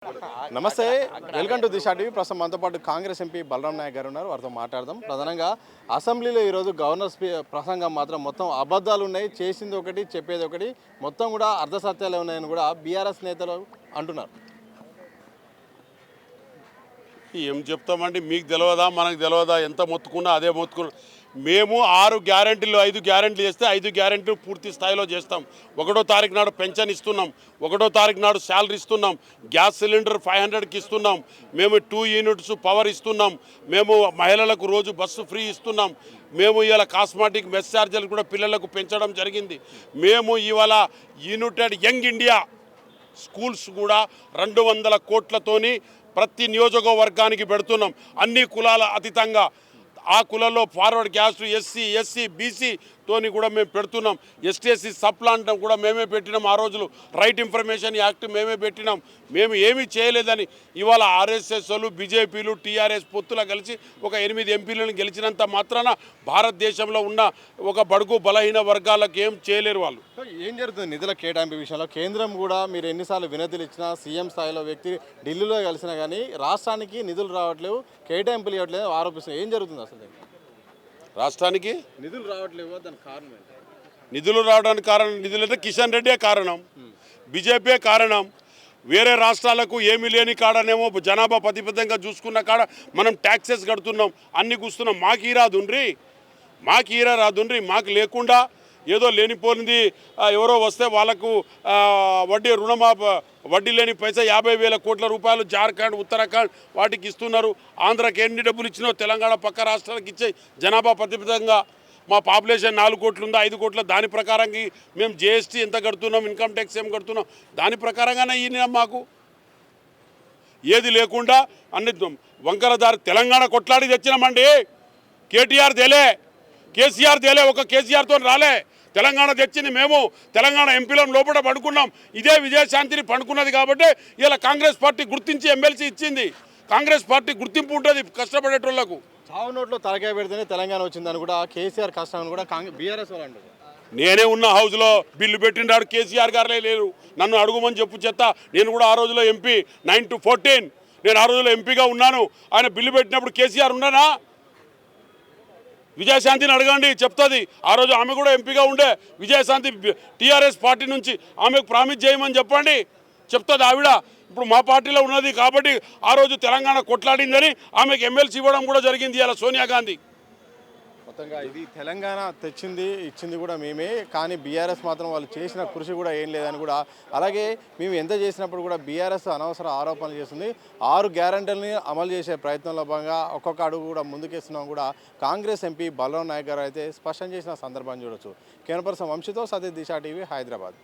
నమస్తే, welcome to Disha TV. ప్రస్తుతం మనతో పాటు కాంగ్రెస్ ఎంపీ బలరాం నాయక్ గారు ఉన్నారు. వారితో మాట్లాడదాం. ప్రధానంగా అసెంబ్లీలో ఈరోజు గవర్నర్ ప్రసంగం మాత్రం మొత్తం అబద్ధాలు ఉన్నాయి, చేసింది ఒకటి చెప్పేది ఒకటి, మొత్తం కూడా అర్ధసత్యాలే ఉన్నాయని కూడా బీఆర్ఎస్ నేతలు అంటున్నారు. ఏం చెప్తామండి, మీకు తెలియదా మనకు తెలియదా? ఎంత మొత్తుకున్నా అదే మొత్తుకున్నా. మేము 6 గ్యారెంటీలు 5 గ్యారెంటీలు చేస్తే 5 గ్యారెంటీలు పూర్తి స్థాయిలో చేస్తాం. 1వ తారీఖు నాడు పెన్షన్ ఇస్తున్నాం, 1వ తారీఖు నాడు శాలరీ ఇస్తున్నాం, గ్యాస్ సిలిండర్ 500కి ఇస్తున్నాం, మేము 2 యూనిట్స్ పవర్ ఇస్తున్నాం, మేము మహిళలకు రోజు బస్సు ఫ్రీ ఇస్తున్నాం, మేము ఇవాళ కాస్మాటిక్ మెస్ ఛార్జీలు కూడా పిల్లలకు పెంచడం జరిగింది. మేము ఇవాళ యూనిటెడ్ యంగ్ ఇండియా స్కూల్స్ కూడా 200 కోట్లతోని ప్రతి నియోజకవర్గానికి పెడుతున్నాం. అన్ని కులాల అతీతంగా ఆ కులంలో forward caste SC SC BC తోని కూడా మేము పెడుతున్నాం. ఎస్టీఎస్సీ సప్లాంట్ కూడా మేమే పెట్టినాం. ఆ రోజులు రైట్ ఇన్ఫర్మేషన్ యాక్ట్ మేమే పెట్టినాం. మేము ఏమీ చేయలేదని ఇవాళ ఆర్ఎస్ఎస్లు బీజేపీలు టీఆర్ఎస్ పొత్తులా కలిసి ఒక 8 ఎంపీలను గెలిచినంత మాత్రాన భారతదేశంలో ఉన్న ఒక బడుగు బలహీన వర్గాలకు ఏం చేయలేరు వాళ్ళు. ఏం జరుగుతుంది నిధుల కేటాయింపు విషయంలో? కేంద్రం కూడా మీరు ఎన్నిసార్లు వినతులు ఇచ్చినా, సీఎం స్థాయిలో వ్యక్తి ఢిల్లీలో కలిసినా కానీ రాష్ట్రానికి నిధులు రావట్లేవు, కేటాయింపులు ఇవ్వట్లేదు ఆరోపిస్తున్నారు. ఏం జరుగుతుంది అసలు? రాష్ట్రానికి నిధులు రావట్లేవు, దానికి కారణం ఏంటి? నిధులు రావడానికి కారణం నిధులంటే కిషన్ రెడ్డే కారణం, బీజేపీ కారణం. వేరే రాష్ట్రాలకు ఏమీ లేని కాడనేమో జనాభా ప్రతిబద్ధంగా చూసుకున్న కాడ మనం ట్యాక్సెస్ కడుతున్నాం, అన్ని కూస్తున్నాం. మాకు ఈరా రాదుండ్రి, మాకు లేకుండా ఏదో లేనిపోయింది ఎవరో వస్తే వాళ్ళకు వడ్డీ లేని పైసా 50,000 కోట్ల రూపాయలు జార్ఖండ్ ఉత్తరాఖండ్ వాటికి ఇస్తున్నారు. ఆంధ్రాకి ఎన్ని డబ్బులు ఇచ్చినో తెలంగాణ పక్క రాష్ట్రాలకు ఇచ్చే జనాభా ప్రతిబద్ధంగా మా పాపులేషన్ 4 కోట్లు ఉందా 5 కోట్ల దాని ప్రకారంగా మేము జిఎస్టీ ఎంత కడుతున్నాం, ఇన్కమ్ ట్యాక్స్ ఏం కడుతున్నాం దాని ప్రకారంగానే ఈయన మాకు ఏది లేకుండా అన్ని వంకర దారి తెలంగాణ కొట్లాడి తెచ్చినామండి. కేటీఆర్ తేలే, కేసీఆర్ తేలే, ఒక కేసీఆర్తో రాలే. తెలంగాణ తెచ్చింది మేము. తెలంగాణ ఎంపీలను లోపల పడుకున్నాం. ఇదే విజయశాంతిని పడుకున్నది కాబట్టి ఇలా కాంగ్రెస్ పార్టీ గుర్తించి ఎమ్మెల్సీ ఇచ్చింది. కాంగ్రెస్ పార్టీ గుర్తింపు ఉంటుంది కష్టపడేటోళ్లకు. చావు నోట్లో తలకాయ పెడితేనే తెలంగాణ వచ్చిందని కూడా కేసీఆర్ కష్టం కూడా బీఆర్ఎస్ వాళ్ళు అంటారు. నేనే ఉన్న హౌస్లో బిల్లు పెట్టినాడు, కేసీఆర్ గారే లేరు. నన్ను అడుగుమని చెప్పు చెత్త. నేను కూడా ఆ రోజులో ఎంపీ 9 to 14 నేను ఆ రోజులో ఎంపీగా ఉన్నాను. ఆయన బిల్లు పెట్టినప్పుడు కేసీఆర్ ఉన్నానా? విజయశాంతిని అడగండి చెప్తుంది. ఆ రోజు ఆమె కూడా ఎంపీగా ఉండే. విజయశాంతి టీఆర్ఎస్ పార్టీ నుంచి ఆమెకు ప్రామిస్ చేయమని చెప్పండి, చెప్తుంది ఆవిడ. ఇప్పుడు మా పార్టీలో ఉన్నది కాబట్టి ఆ రోజు తెలంగాణ కొట్లాడిందని ఆమెకు ఎమ్మెల్సీ ఇవ్వడం కూడా జరిగింది ఇలా సోనియా గాంధీ. మొత్తంగా ఇది తెలంగాణ ఇచ్చింది కూడా మేమే, కానీ బీఆర్ఎస్ మాత్రం వాళ్ళు చేసిన కృషి కూడా ఏం లేదని కూడా, అలాగే మేము ఎంత చేసినప్పుడు కూడా బీఆర్ఎస్ అనవసర ఆరోపణలు చేస్తుంది. 6 గ్యారెంటీలని అమలు చేసే ప్రయత్నంలో భాగంగా ఒక్కొక్క అడుగు కూడా ముందుకేస్తున్నాం కూడా కాంగ్రెస్ ఎంపీ బలరాం నాయక్ గారు అయితే స్పష్టం చేసిన సందర్భాన్ని చూడొచ్చు. కెమెరా పర్సన్ వంశీతో సతీష్, దిశా టీవీ, హైదరాబాద్.